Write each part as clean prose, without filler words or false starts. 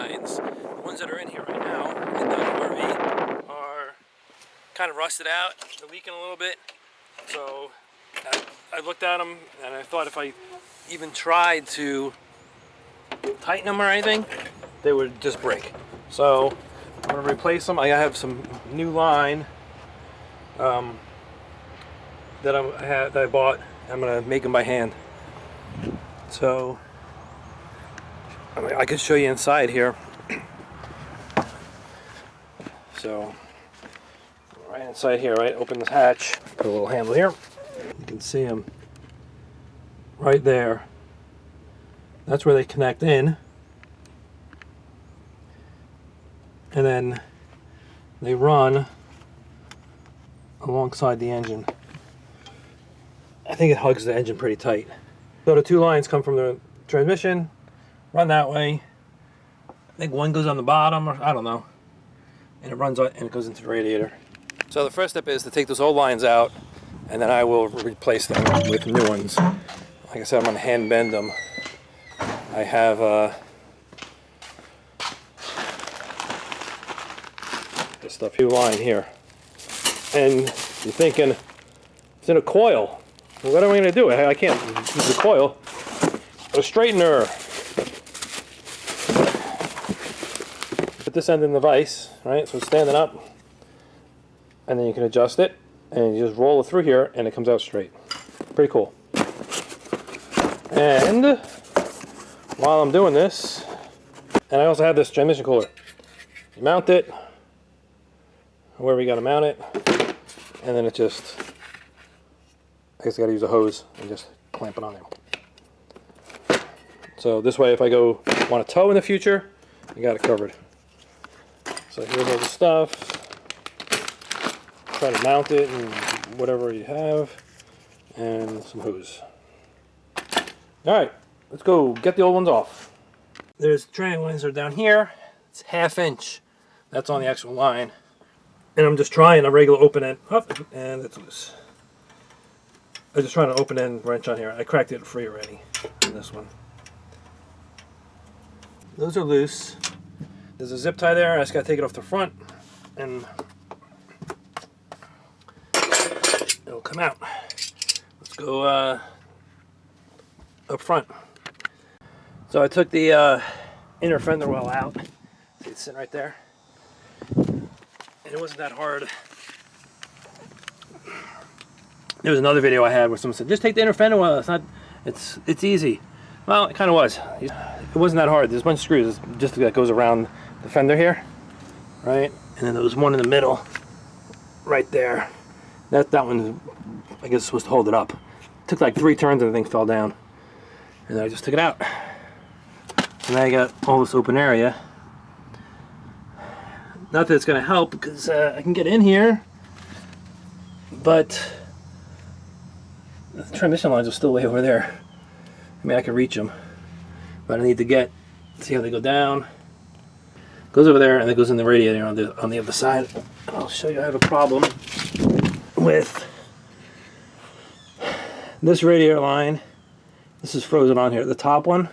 lines, the ones that are in here right now in the RV, are kind of rusted out. They're leaking a little bit. So I looked at them and I thought if I even tried to tighten them or anything, they would just break. So I'm going to replace them. I have some new line that I bought. I'm going to make them by hand. So I can show you inside here. So right inside here, right, open this hatch, put a little handle here. You can see them right there. That's where they connect in. And then they run alongside the engine. I think it hugs the engine pretty tight. So the two lines come from the transmission, run that way. I think one goes on the bottom, or I don't know. And it runs on, and it goes into the radiator. So the first step is to take those old lines out, and then I will replace them with new ones. Like I said, I'm going to hand bend them. I have this stuff new line here, and you're thinking it's in a coil. Well, what am I going to do? I can't use the coil. A straightener. Put this end in the vise, right? So it's standing up, and then you can adjust it, and you just roll it through here, and it comes out straight. Pretty cool. And while I'm doing this, and I also have this transmission cooler. You mount it wherever you got to mount it, and then it just, I guess I got to use a hose and just clamp it on there. So this way, if I want to tow in the future, you got it covered. So here's all the stuff. Try to mount it and whatever you have, and some hose. All right, let's go get the old ones off. There's the triangle lines are down here. It's 1/2 inch. That's on the actual line. And I'm just trying a regular open end up, and it's loose. I'm just trying to open end wrench on here. I cracked it free already on this one. Those are loose. There's a zip tie there. I just gotta take it off the front, and it'll come out. Let's go up front. So I took the inner fender well out. See, it's sitting right there. And it wasn't that hard. There was another video I had where someone said, just take the inner fender well. It's easy. Well, it kind of was. It wasn't that hard. There's a bunch of screws just that goes around the fender here, right? And then there was one in the middle, right there. That one, I guess, is supposed to hold it up. It took like 3 turns and the thing fell down. And then I just took it out. So now I got all this open area. Not that it's going to help because I can get in here, but the transmission lines are still way over there. I mean, I can reach them, but I need to see how they go down. Goes over there and it goes in the radiator on the other side. I'll show you. I have a problem with this radiator line. This is frozen on here. The top one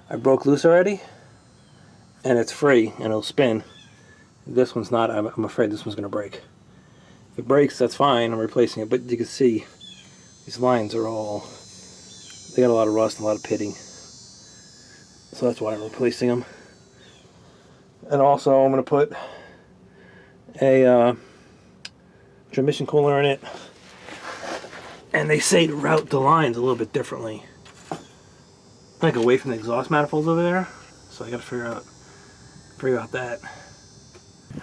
I broke loose already, and it's free and it'll spin. This one's not. I'm afraid this one's going to break. If it breaks, that's fine. I'm replacing it, but you can see these lines are all, they got a lot of rust and a lot of pitting. So that's why I'm replacing them. And also I'm going to put a transmission cooler in it. And they say to route the lines a little bit differently. Like away from the exhaust manifolds over there. So I got to figure out that.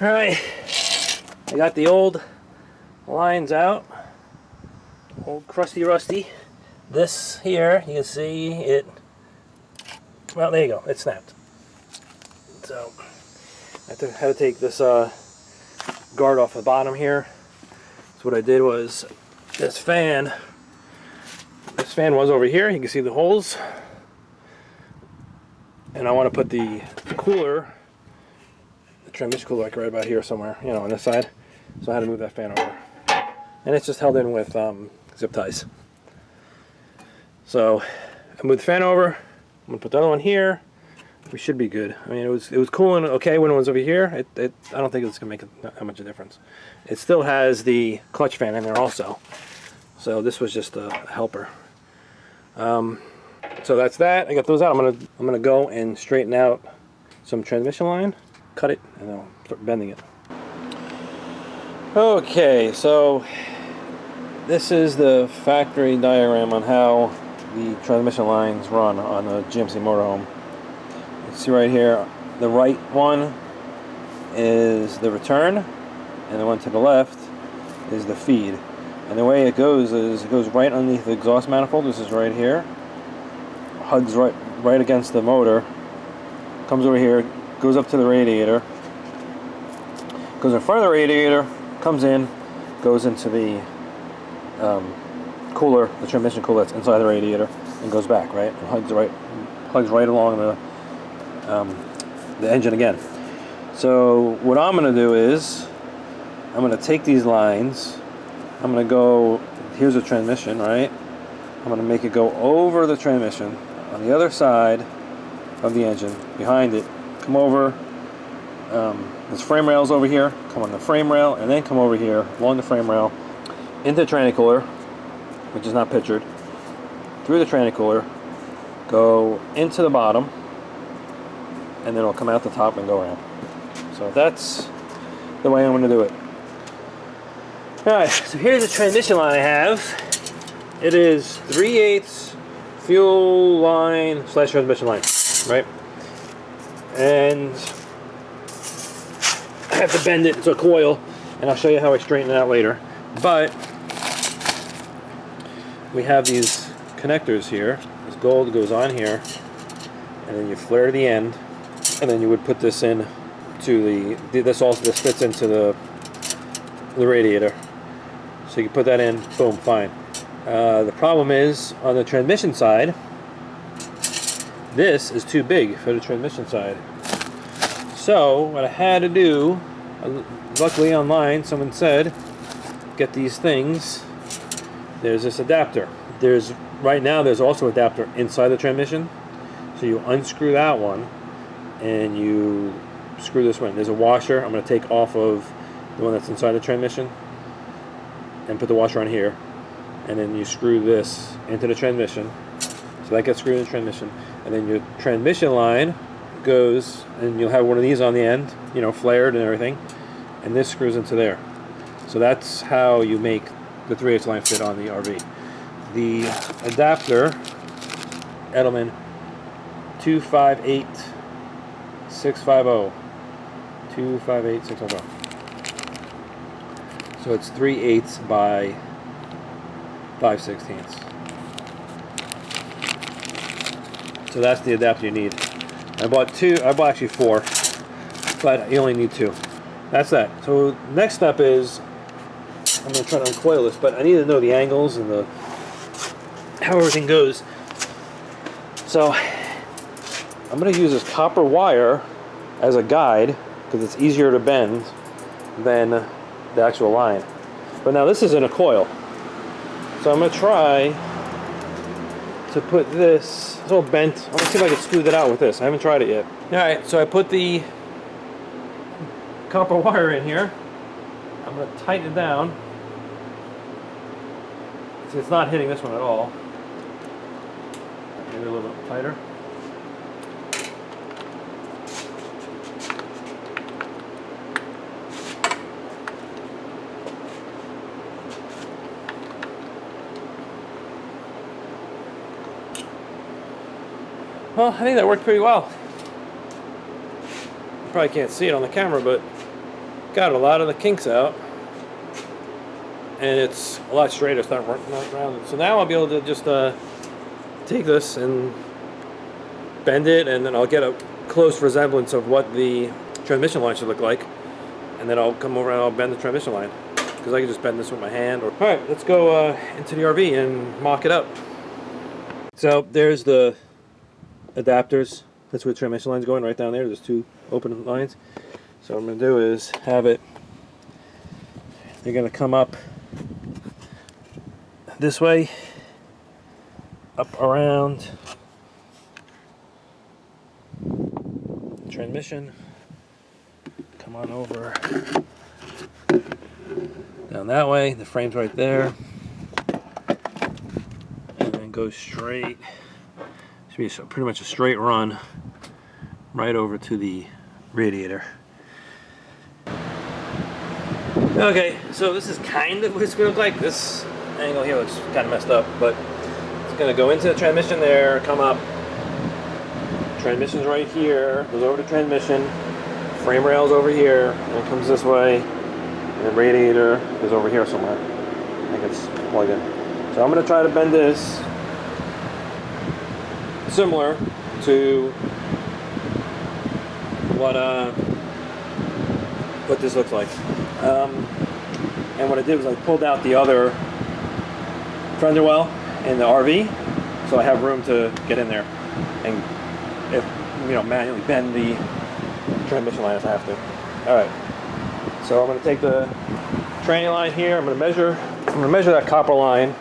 Alright. I got the old lines out. Old crusty rusty. This here, you can see it, well, there you go, it snapped. So I had to take this guard off the bottom here. So what I did was, this fan was over here. You can see the holes. And I want to put the cooler, the transmission cooler, like right about here somewhere, you know, on this side. So I had to move that fan over. And it's just held in with zip ties. So I moved the fan over. I'm going to put the other one here. we should be good. I mean, it was cool and okay when it was over here. I don't think it's gonna make that much of a difference. It still has the clutch fan in there also, so this was just a helper. So that's that. I got those out. I'm gonna go and straighten out some transmission line, cut it, and then I'll start bending it. Okay, so this is the factory diagram on how the transmission lines run on a GMC motorhome. You see right here, the right one is the return, and the one to the left is the feed. And the way it goes is it goes right underneath the exhaust manifold. This is right here. Hugs right against the motor. Comes over here, goes up to the radiator. Goes in front of the radiator, comes in, goes into the cooler, the transmission cooler that's inside the radiator, and goes back, right? And hugs right along the engine again. So what I'm going to do is I'm going to take these lines. I'm going to go, here's a transmission, right? I'm going to make it go over the transmission on the other side of the engine, behind it, come over, there's frame rails over here, come on the frame rail, and then come over here, along the frame rail, into the tranny cooler, which is not pictured, through the tranny cooler, go into the bottom, and then it'll come out the top and go around. So that's the way I'm going to do it. Alright, so here's the transmission line I have. It is 3/8 fuel line / transmission line, right? And I have to bend it into a coil, and I'll show you how I straighten it out later. But we have these connectors here. This gold goes on here, and then you flare to the end, and then you would put this in to this fits into the radiator. So you can put that in, boom, fine. The problem is, on the transmission side, this is too big for the transmission side. So what I had to do, luckily online someone said, get these things. There's this adapter. Right now there's also an adapter inside the transmission. So you unscrew that one and you screw this one. There's a washer I'm going to take off of the one that's inside the transmission and put the washer on here, and then you screw this into the transmission, so that gets screwed in the transmission, and then your transmission line goes, and you'll have one of these on the end, you know, flared and everything, and this screws into there. So that's how you make the 3/8 line fit on the RV. The adapter, Edelman 258650. 258650. So it's 3/8 by 5/16. So that's the adapter you need. I bought actually 4, but you only need 2. That's that. So next step is, I'm going to try to uncoil this, but I need to know the angles and how everything goes. So I'm going to use this copper wire as a guide, because it's easier to bend than the actual line. But now this is in a coil, so I'm going to try to put this, it's all bent. I'm going to see if I can smooth it out with this. I haven't tried it yet. Alright, so I put the copper wire in here. I'm going to tighten it down. See, it's not hitting this one at all. Maybe a little bit tighter. Well, I think that worked pretty well. You probably can't see it on the camera, but got a lot of the kinks out, and it's a lot straighter. It's not rounded. So now I'll be able to just take this and bend it, and then I'll get a close resemblance of what the transmission line should look like, and then I'll come over and I'll bend the transmission line, because I can just bend this with my hand. All right, let's go into the RV and mock it up. So there's the adapters. That's where the transmission line's going, right down there. There's 2 open lines. So what I'm going to do is have it, they're going to come up this way, up around transmission. Come on over down that way. The frame's right there. And then go straight. Should be pretty much a straight run right over to the radiator. Okay, so this is kind of what it's going to look like. This angle here looks kind of messed up, but it's going to go into the transmission there, come up. Transmission's right here, goes over to transmission. Frame rail's over here, and it comes this way. And the radiator is over here somewhere. I think it's plugged in. So I'm going to try to bend this similar to what this looks like. And what I did was I pulled out the other fender well in the RV, so I have room to get in there and, if manually bend the transmission line if I have to. All right. So I'm going to take the tranny line here. I'm going to measure that copper line.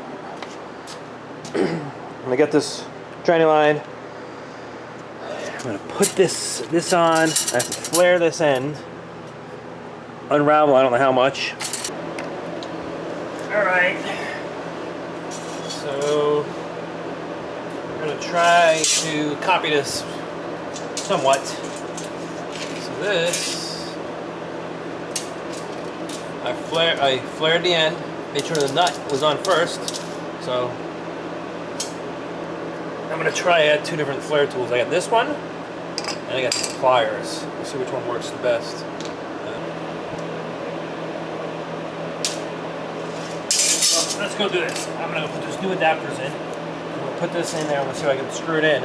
I'm going to get this tranny line. I'm going to put this on. I have to flare this end. Unravel, I don't know how much. Alright. So I'm going to try to copy this somewhat. So this, I flared the end, made sure the nut was on first. So I'm going to try out 2 different flare tools. I got this one, and I got these pliers. Let's see which one works the best. Let's go do this. I'm going to put those new adapters in. I'm going to put this in there. I'm going to see if I can screw it in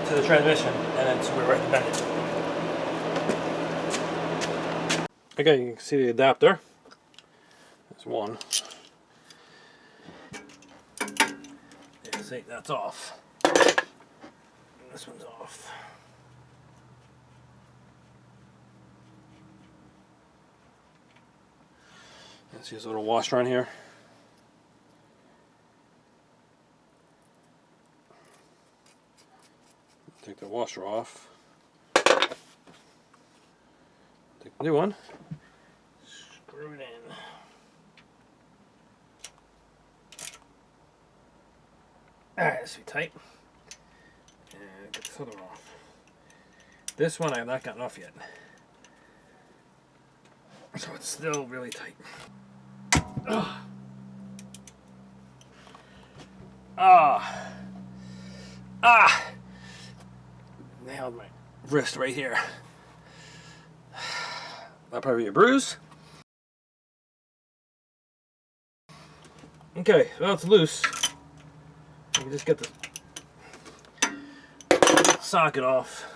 to the transmission, and then see where I can bend it. Okay, you can see the adapter. There's one. Yeah, see, that's off. This one's off. See this little washer on here? Take the washer off. Take the new one. Screw it in. Alright, this will be tight. And get this other one off. This one I have not gotten off yet. So it's still really tight. Ugh. Nailed my wrist right here. That'll probably be a bruise. Okay, well, it's loose. You can just get the socket off.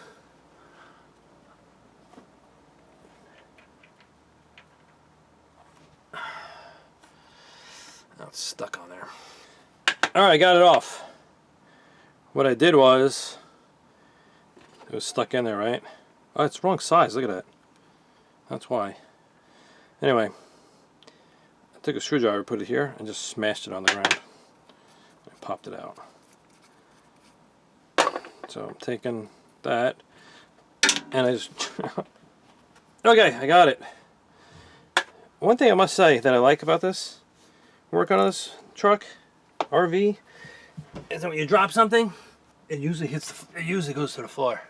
Now it's stuck on there. Alright, I got it off. What I did was, it was stuck in there, right? Oh, it's wrong size, look at that. That's why. Anyway, I took a screwdriver, put it here, and just smashed it on the ground. And popped it out. So I'm taking that, and I just... Okay, I got it. One thing I must say that I like about this, work on this truck, RV, is that when you drop something, it usually goes to the floor.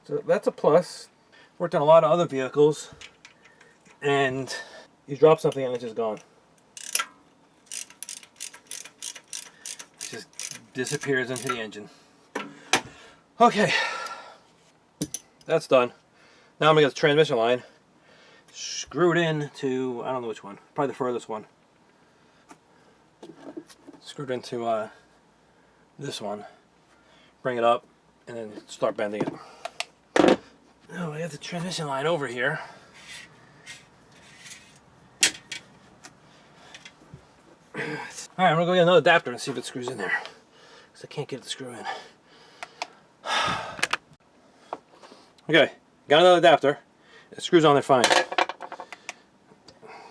So that's a plus. Worked on a lot of other vehicles, and you drop something and it's just gone. It just disappears into the engine. Okay, that's done. Now I'm gonna get the transmission line screwed in to, I don't know which one, probably the furthest one. Screwed into this one, bring it up, and then start bending it. Now I got the transmission line over here. Alright, I'm gonna go get another adapter and see if it screws in there, because I can't get it to screw in. Okay, got another adapter. It screws on there fine.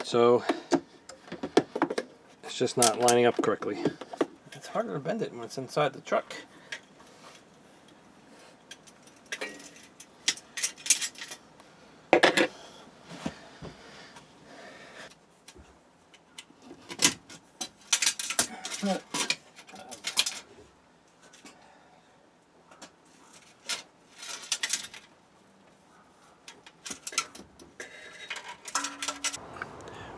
So it's just not lining up correctly. It's harder to bend it when it's inside the truck.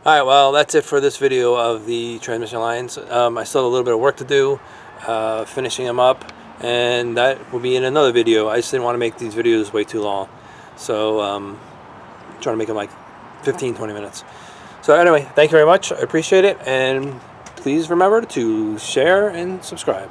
Alright, well, that's it for this video of the transmission lines. I still have a little bit of work to do, finishing them up, and that will be in another video. I just didn't want to make these videos way too long. So, trying to make them like 15-20 minutes. So anyway, thank you very much. I appreciate it, and please remember to share and subscribe.